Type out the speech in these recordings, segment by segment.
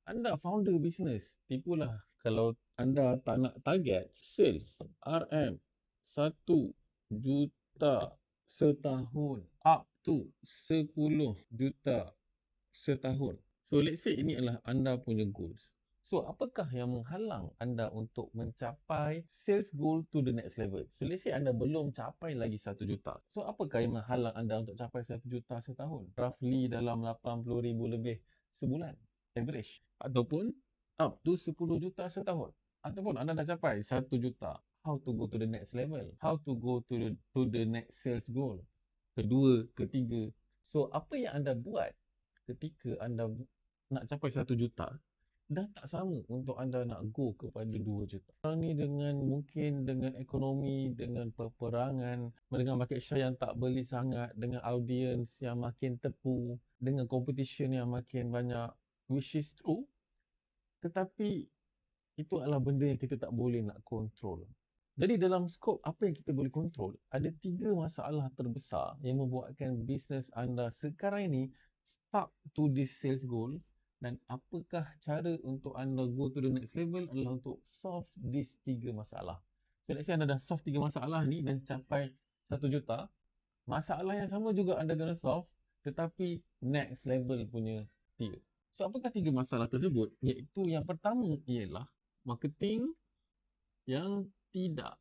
Anda founder bisnes, tipulah kalau anda tak nak target sales RM 1 juta setahun up to 10 juta setahun. So let's say ini adalah anda punya goals. So apakah yang menghalang anda untuk mencapai sales goal to the next level? So let's say anda belum capai lagi 1 juta. So apakah yang menghalang anda untuk capai 1 juta setahun? Roughly dalam 80,000 lebih sebulan average, ataupun up to 10 juta setahun, ataupun anda dah capai 1 juta. How to go to the next level? How to go to the next sales goal? Kedua, ketiga. So apa yang anda buat ketika anda nak capai 1 juta dah tak sama untuk anda nak go kepada 2 juta. Sekarang ni mungkin dengan ekonomi, dengan peperangan, dengan market share yang tak beli sangat, dengan audience yang makin tepu, dengan competition yang makin banyak, which is true, tetapi itu adalah benda yang kita tak boleh nak control. Jadi dalam skop apa yang kita boleh control, ada 3 masalah terbesar yang membuatkan bisnes anda sekarang ini stuck to this sales goals, dan apakah cara untuk anda go to the next level adalah untuk solve these 3 masalah. So let's say anda dah solve 3 masalah ni dan capai 1 juta, masalah yang sama juga anda kena solve tetapi next level punya tier. So apakah 3 masalah tersebut? Iaitu yang pertama ialah marketing yang tidak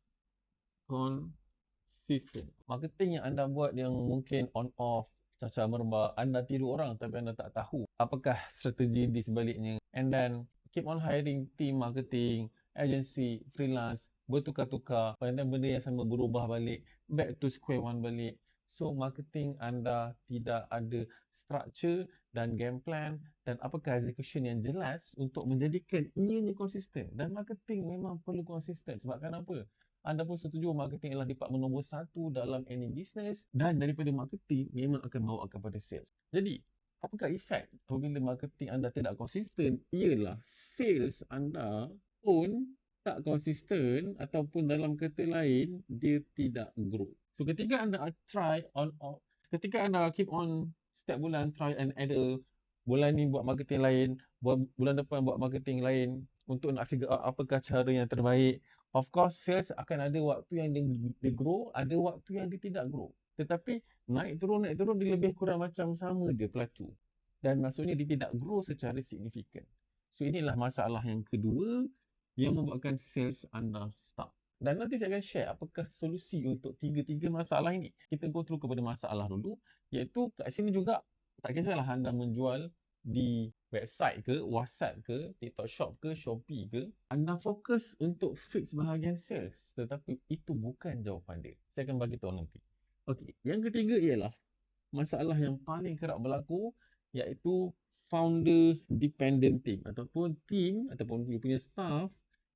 konsisten. Marketing yang anda buat yang mungkin on off, cacah merbak, anda tiru orang tapi anda tak tahu apakah strategi di sebaliknya. And then keep on hiring team marketing, agency, freelance, bertukar-tukar, benda-benda yang sama berubah balik, back to square one balik. So marketing anda tidak ada structure dan game plan dan apakah execution yang jelas untuk menjadikan ianya konsisten. Dan marketing memang perlu konsisten. Sebab kenapa? Anda pun setuju marketing adalah department nombor 1 dalam any business, dan daripada marketing memang akan bawa kepada sales. Jadi, apakah efek apabila marketing anda tidak konsisten? Ialah sales anda pun tak konsisten, ataupun dalam kata lain, dia tidak grow. So ketika anda try on off, ketika anda keep on setiap bulan try and ada bulan ni buat marketing lain, bulan depan buat marketing lain untuk nak figure out apakah cara yang terbaik. Of course, sales akan ada waktu yang dia grow, ada waktu yang dia tidak grow. Tetapi naik turun dia lebih kurang macam sama je pelatu. Dan maksudnya dia tidak grow secara signifikan. So inilah masalah yang kedua yang membuatkan sales anda stuck. Dan nanti saya akan share apakah solusi untuk tiga-tiga masalah ini. Kita go through kepada masalah dulu, iaitu kat sini juga tak kisahlah anda menjual di website ke, WhatsApp ke, TikTok Shop ke, Shopee ke, anda fokus untuk fix bahagian sales, tetapi itu bukan jawapan dia. Saya akan bagi tahu nanti. Okey, yang ketiga ialah masalah yang paling kerap berlaku, iaitu founder dependent team, ataupun team ataupun you punya staff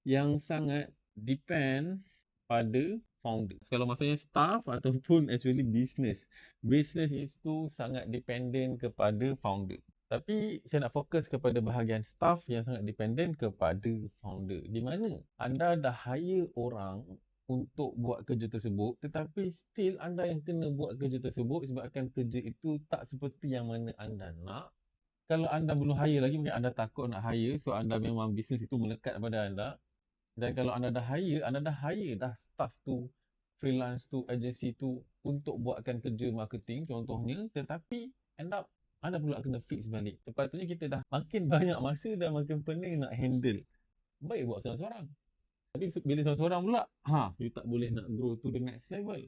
yang sangat depend pada founder. Kalau maksudnya staff ataupun actually business itu sangat dependent kepada founder. Tapi saya nak fokus kepada bahagian staff yang sangat dependent kepada founder. Di mana anda dah hire orang untuk buat kerja tersebut, tetapi still anda yang kena buat kerja tersebut sebabkan kerja itu tak seperti yang mana anda nak. Kalau anda belum hire lagi, mungkin anda takut nak hire, so anda memang bisnes itu melekat pada anda. Dan kalau anda dah hire dah staff tu, freelance tu, agency tu untuk buatkan kerja marketing contohnya, tetapi end up anda pula kena fix balik. Sepatutnya kita dah makin banyak masa dan makin pening nak handle. Baik buat seorang-seorang. Tapi bila seorang-seorang pula, you tak boleh nak grow to the next level.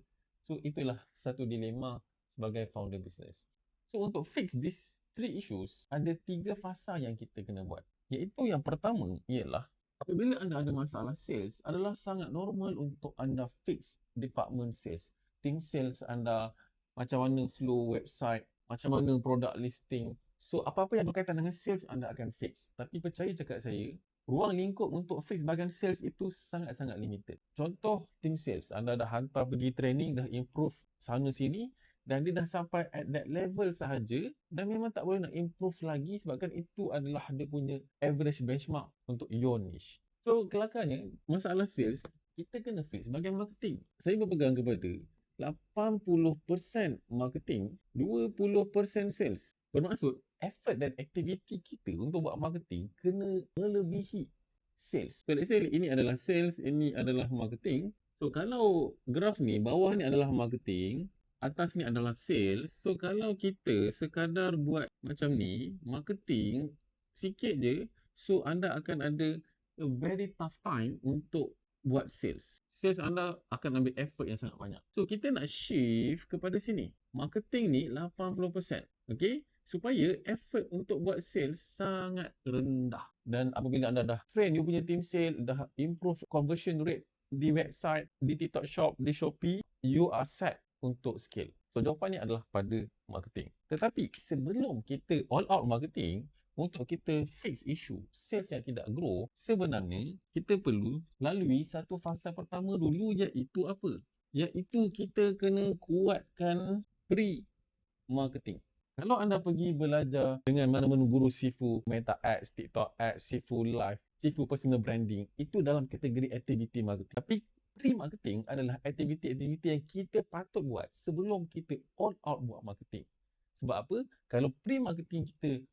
So itulah satu dilema sebagai founder business. So untuk fix these 3 issues, ada 3 fasa yang kita kena buat. Iaitu yang pertama ialah apabila anda ada masalah sales, adalah sangat normal untuk anda fix department sales. Team sales anda, macam mana flow website, macam mana product listing. So apa-apa yang berkaitan dengan sales anda akan fix. Tapi percaya cakap saya, ruang lingkup untuk fix bahagian sales itu sangat-sangat limited. Contoh team sales, anda dah hantar pergi training, dah improve sana sini, dan dia dah sampai at that level sahaja, dan memang tak boleh nak improve lagi sebabkan itu adalah dia punya average benchmark untuk your niche. So kelakarnya masalah sales kita kena fix bahagian marketing. Saya berpegang kepada 80% marketing, 20% sales. Bermaksud effort dan aktiviti kita untuk buat marketing kena melebihi sales. So let's say ini adalah sales, ini adalah marketing. So kalau graf ni, bawah ni adalah marketing, atas ni adalah sales. So kalau kita sekadar buat macam ni, marketing sikit je, so anda akan ada a very tough time untuk buat sales. Sales anda akan ambil effort yang sangat banyak. So kita nak shift kepada sini. Marketing ni 80%. Okay? Supaya effort untuk buat sales sangat rendah. Dan apabila anda dah train you punya team sales, dah improve conversion rate di website, di TikTok Shop, di Shopee, you are set untuk scale. So jawapannya adalah pada marketing. Tetapi sebelum kita all out marketing, untuk kita fix isu sales yang tidak grow, sebenarnya kita perlu lalui satu fasa pertama dulu, iaitu apa? Iaitu kita kena kuatkan pre-marketing. Kalau anda pergi belajar dengan mana-mana guru Sifu Meta Ads, TikTok Ads, Sifu Live, Sifu Personal Branding, itu dalam kategori activity marketing. Tapi pre-marketing adalah aktiviti-aktiviti yang kita patut buat sebelum kita all out buat marketing. Sebab apa? Kalau pre-marketing kita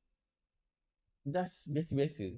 just biasa-biasa,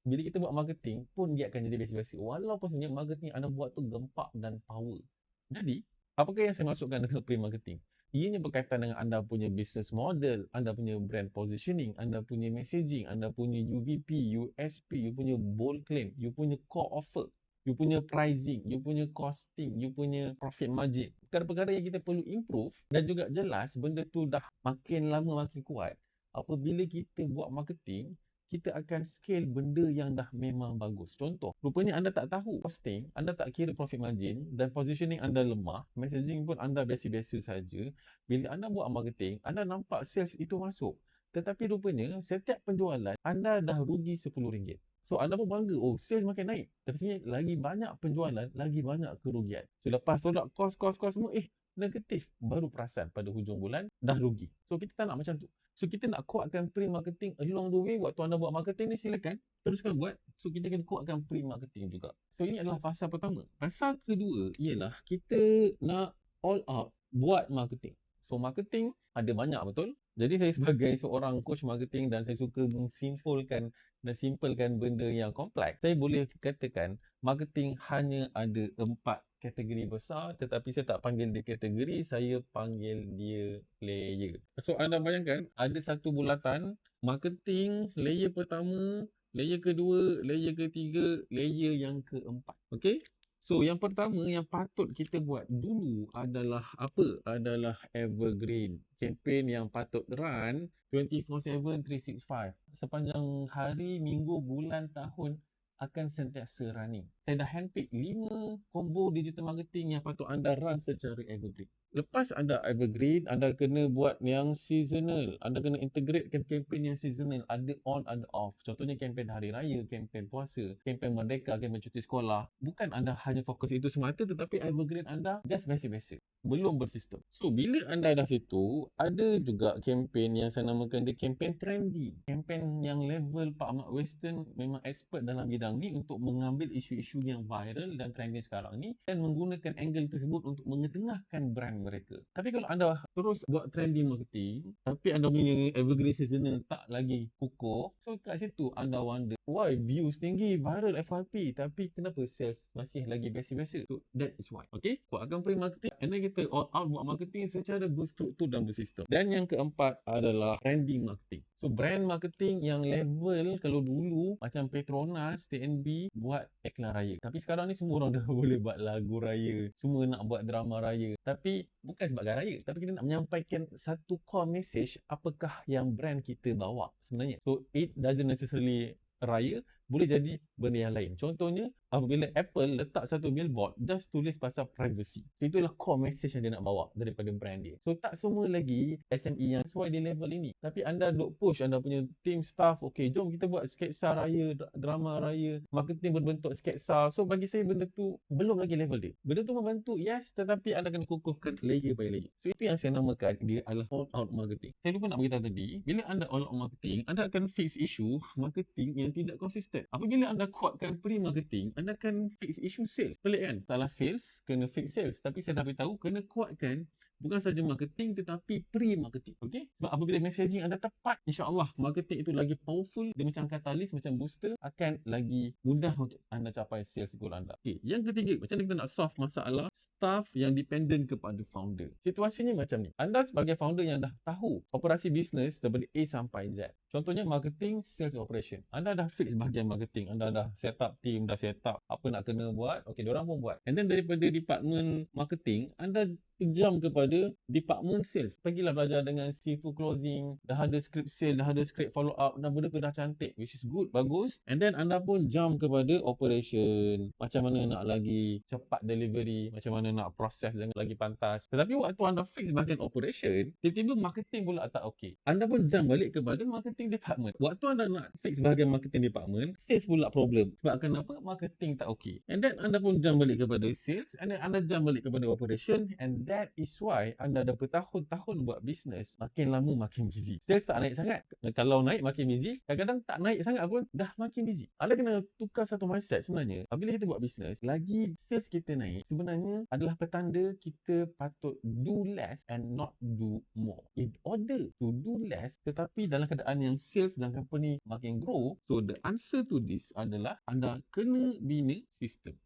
bila kita buat marketing pun dia akan jadi biasa-biasa. Walaupun sebenarnya marketing anda buat tu gempak dan power. Jadi, apakah yang saya masukkan dengan pre-marketing? Ianya berkaitan dengan anda punya business model, anda punya brand positioning, anda punya messaging, anda punya UVP, USP, you punya bold claim, you punya core offer, you punya pricing, you punya costing, you punya profit margin. Perkara-perkara yang kita perlu improve dan juga jelas benda tu dah makin lama makin kuat. Apabila kita buat marketing, kita akan scale benda yang dah memang bagus. Contoh, rupanya anda tak tahu costing, anda tak kira profit margin dan positioning anda lemah, messaging pun anda biasa-biasa saja. Bila anda buat marketing, anda nampak sales itu masuk. Tetapi rupanya setiap penjualan anda dah rugi RM10. So anda pun bangga, oh sales makin naik. Tapi sebenarnya lagi banyak penjualan, lagi banyak kerugian. So lepas tolak kos semua, negatif. Baru perasan pada hujung bulan, dah rugi. So kita tak nak macam tu. So kita nak kuatkan pre-marketing along the way. Waktu anda buat marketing ni silakan teruskan buat. So kita kena kuatkan pre-marketing juga. So ini adalah fasa pertama. Fasa kedua ialah kita nak all out buat marketing. So marketing ada banyak, betul? Jadi saya sebagai seorang coach marketing dan saya suka mensimpulkan dan simpelkan benda yang kompleks, saya boleh katakan marketing hanya ada 4 kategori besar, tetapi saya tak panggil dia kategori, saya panggil dia layer. So anda bayangkan ada satu bulatan marketing, layer pertama, layer kedua, layer ketiga, layer yang keempat. Okay? So yang pertama yang patut kita buat dulu adalah apa? Adalah evergreen. Campaign yang patut run 24/7, 365. Sepanjang hari, minggu, bulan, tahun akan sentiasa running. Saya dah handpick 5 combo digital marketing yang patut anda run secara evergreen. Lepas anda evergreen, anda kena buat yang seasonal. Anda kena integratekan campaign yang seasonal. Ada on, ada off. Contohnya campaign hari raya, campaign puasa, campaign merdeka, campaign cuti sekolah. Bukan anda hanya fokus itu semata, tetapi evergreen anda just biasa-biasa. Belum bersistem. So, bila anda dah situ, ada juga campaign yang saya namakan dia campaign trendy. Campaign yang level Pak Ahmad Western memang expert dalam bidang ni untuk mengambil isu-isu yang viral dan trending sekarang ni dan menggunakan angle tersebut untuk mengetengahkan brand mereka. Tapi kalau anda terus buat trending marketing, tapi anda punya evergreen seasonal tak lagi kukuh, so kat situ anda wonder, why views tinggi, viral FYP, tapi kenapa sales masih lagi biasa-biasa? So that is why. Okay? Buatkan pre-marketing, and then kita all out buat marketing secara berstruktur dan bersistem. Dan yang keempat adalah branding marketing. So brand marketing yang level kalau dulu macam Petronas, TNB buat iklan raya. Tapi sekarang ni semua orang dah boleh buat lagu raya. Semua nak buat drama raya. Tapi bukan sebagai raya, tapi kita nak menyampaikan satu core message apakah yang brand kita bawa sebenarnya. So it doesn't necessarily raya, boleh jadi benda yang lain. Contohnya, apabila Apple letak satu billboard, just tulis pasal privacy. So, itulah core message yang dia nak bawa daripada brand dia. So, tak semua lagi SME yang sesuai di level ini. Tapi anda duk push anda punya team staff, okay, jom kita buat sketsa raya, drama raya, marketing berbentuk sketsa. So, bagi saya benda tu belum lagi level dia. Benda tu membantu, yes, tetapi anda kena kukuhkan layer by layer. So, itu yang saya namakan dia adalah all out marketing. Saya lupa nak beritahu tadi, bila anda all out marketing, anda akan fix isu marketing yang tidak konsisten. Apabila anda kuatkan pre-marketing, anda akan fix isu sales. Pelik kan? Salah sales, kena fix sales. Tapi saya dah beritahu, kena kuatkan Bukan saja marketing tetapi pre-marketing. Okay? Sebab apabila messaging anda tepat, insya-Allah marketing itu lagi powerful, dia macam katalis, macam booster, akan lagi mudah untuk anda capai sales goal anda. Okay. Yang ketiga, macam mana kita nak solve masalah staff yang dependent kepada founder. Situasinya macam ni. Anda sebagai founder yang dah tahu operasi bisnes daripada A sampai Z. Contohnya marketing, sales, operation. Anda dah fix bahagian marketing. Anda dah set up team, dah set up apa nak kena buat. Okay, diorang pun buat. And then daripada department marketing, anda jump kepada department sales. Pergilah belajar dengan skillful closing, dah ada script sale, dah ada script follow up, dan benda tu dah cantik, which is good, bagus. And then anda pun jump kepada operation. Macam mana nak lagi cepat delivery, macam mana nak proses dengan lagi pantas. Tetapi waktu anda fix bahagian operation, tiba-tiba marketing pula tak okay. Anda pun jump balik kepada marketing department. Waktu anda nak fix bahagian marketing department, sales pula problem. Sebab kenapa? Marketing tak okay. And then anda pun jump balik kepada sales, and then anda jump balik kepada operation, and that is why anda dah bertahun-tahun buat bisnes, makin lama makin busy. Sales tak naik sangat. Kalau naik makin busy, kadang-kadang tak naik sangat pun dah makin busy. Anda kena tukar satu mindset sebenarnya. Apabila kita buat bisnes, lagi sales kita naik, sebenarnya adalah petanda kita patut do less and not do more. In order to do less, tetapi dalam keadaan yang sales dan company makin grow, so the answer to this adalah anda kena bina sistem.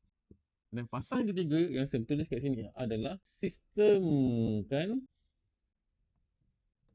Dan fasa yang ketiga yang saya tulis kat sini adalah sistemkan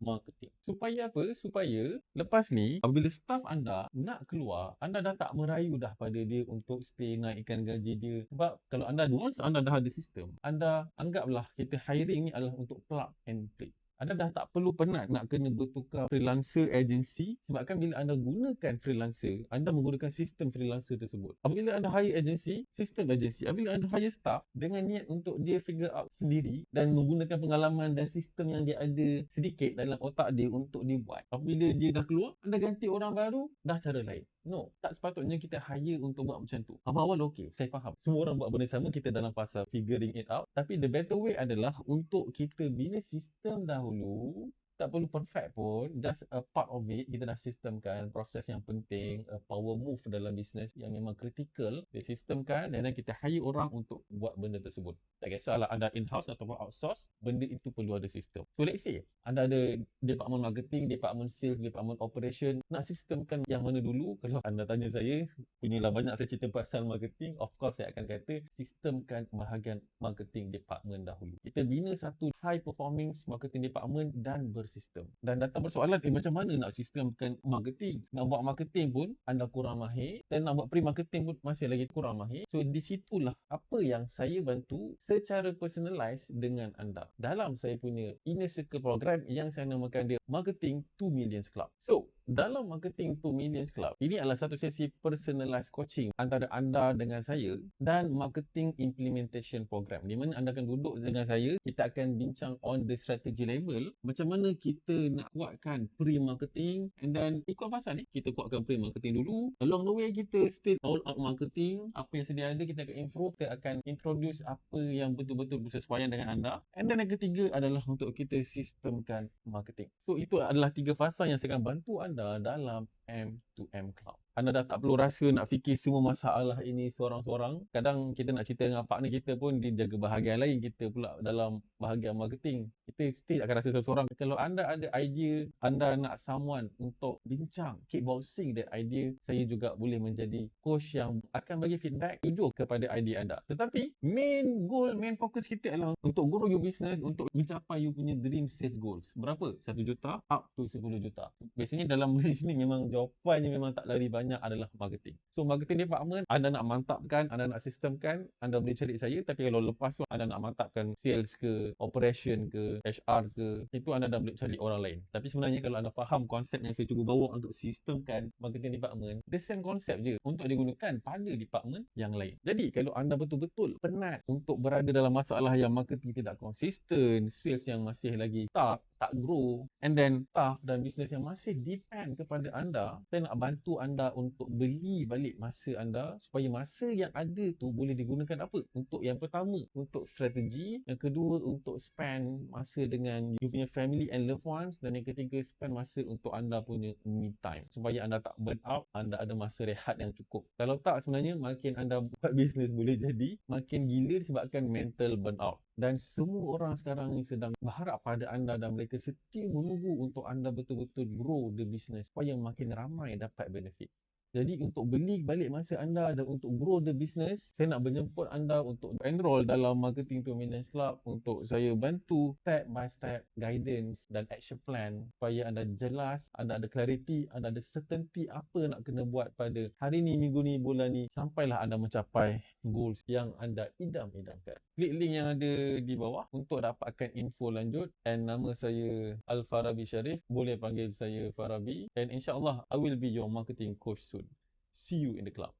marketing. Supaya apa? Supaya lepas ni, apabila staff anda nak keluar, anda dah tak merayu dah pada dia untuk stay, naikkan gaji dia. Sebab kalau once anda dah ada sistem, anda anggaplah kita hiring ni adalah untuk plug and play. Anda dah tak perlu penat nak kena bertukar freelancer agency, sebabkan bila anda gunakan freelancer, anda menggunakan sistem freelancer tersebut. Apabila anda hire agency, sistem agency. Apabila anda hire staff dengan niat untuk dia figure out sendiri dan menggunakan pengalaman dan sistem yang dia ada sedikit dalam otak dia untuk dia buat. Apabila dia dah keluar, anda ganti orang baru, dah cara lain. No, tak sepatutnya kita hire untuk buat macam tu. Awal-awal okey, saya faham. Semua orang buat benda sama, kita dalam fasa figuring it out. Tapi the better way adalah untuk kita bina sistem dahulu. Tak perlu perfect pun, just a part of it, kita dah sistemkan proses yang penting, a power move dalam bisnes yang memang critical, dia sistemkan, dan then kita hire orang untuk buat benda tersebut. Tak kisahlah anda in-house ataupun outsource, benda itu perlu ada sistem. So let's say, anda ada department marketing, department sales, department operation, nak sistemkan yang mana dulu? Kalau anda tanya saya, punyalah banyak saya cerita pasal marketing, of course saya akan kata, sistemkan bahagian marketing department dahulu. Kita bina satu high performing marketing department dan bersistem. Dan datang persoalan, macam mana nak sistemkan marketing? Nak buat marketing pun anda kurang mahir, dan nak buat pre-marketing pun masih lagi kurang mahir. So di situlah apa yang saya bantu secara personalized dengan anda dalam saya punya inner circle program yang saya namakan dia Marketing 2 Millions Club. So dalam Marketing 2 Millions Club, ini adalah satu sesi personalized coaching antara anda dengan saya dan marketing implementation program, di mana anda akan duduk dengan saya, kita akan bincang on the strategy level, macam mana kita nak kuatkan pre-marketing, and then ikut fasa ni, kita kuatkan pre-marketing dulu, along the way kita still all out marketing, apa yang sedia ada kita akan improve, kita akan introduce apa yang betul-betul bersesuaian dengan anda, and then yang ketiga adalah untuk kita sistemkan marketing. So itu adalah 3 fasa yang saya akan bantu anda dalam M2M Club. Anda dah tak perlu rasa nak fikir semua masalah ini seorang-seorang. Kadang kita nak cerita dengan partner kita pun dia jaga bahagian lain, kita pula dalam bahagian marketing. Kita still akan rasa seorang. Kalau anda ada idea, anda nak someone untuk bincang, keep bouncing that idea, saya juga boleh menjadi coach yang akan bagi feedback jujur kepada idea anda. Tetapi main goal, main fokus kita adalah untuk grow your business, untuk mencapai you punya dream sales goals. Berapa? 1 juta up to 10 juta. Biasanya dalam list ni memang jawapannya memang tak lari banyak adalah marketing. So marketing department, anda nak mantapkan, anda nak sistemkan, anda boleh cari saya. Tapi kalau lepas tu anda nak mantapkan sales ke, operation ke, HR ke, itu anda dah boleh cari orang lain. Tapi sebenarnya kalau anda faham konsep yang saya cuba bawa untuk sistemkan marketing department, the same konsep je untuk digunakan pada department yang lain. Jadi kalau anda betul-betul penat untuk berada dalam masalah yang marketing tidak konsisten, sales yang masih lagi stuck, tak grow, and then staff dan bisnes yang masih depend kepada anda, saya nak bantu anda untuk beli balik masa anda supaya masa yang ada tu boleh digunakan apa? Untuk yang pertama, untuk strategi, yang kedua untuk spend masa masa dengan you punya family and loved ones, dan yang ketiga, spend masa untuk anda punya me time supaya anda tak burn out, anda ada masa rehat yang cukup. Kalau tak, sebenarnya makin anda buat bisnes boleh jadi makin gila disebabkan mental burn out. Dan semua orang sekarang ni sedang berharap pada anda dan mereka setia menunggu untuk anda betul-betul grow the business supaya makin ramai dapat benefit. Jadi untuk beli balik masa anda dan untuk grow the business, saya nak menjemput anda untuk enroll dalam Marketing to Millions Club untuk saya bantu step by step guidance dan action plan supaya anda jelas, anda ada clarity, anda ada certainty apa nak kena buat pada hari ni, minggu ni, bulan ni, sampailah anda mencapai goals yang anda idam-idamkan. Klik link yang ada di bawah untuk dapatkan info lanjut. And nama saya Al-Farabi Sharif, boleh panggil saya Farabi, and insyaAllah I will be your marketing coach soon. See you in the club.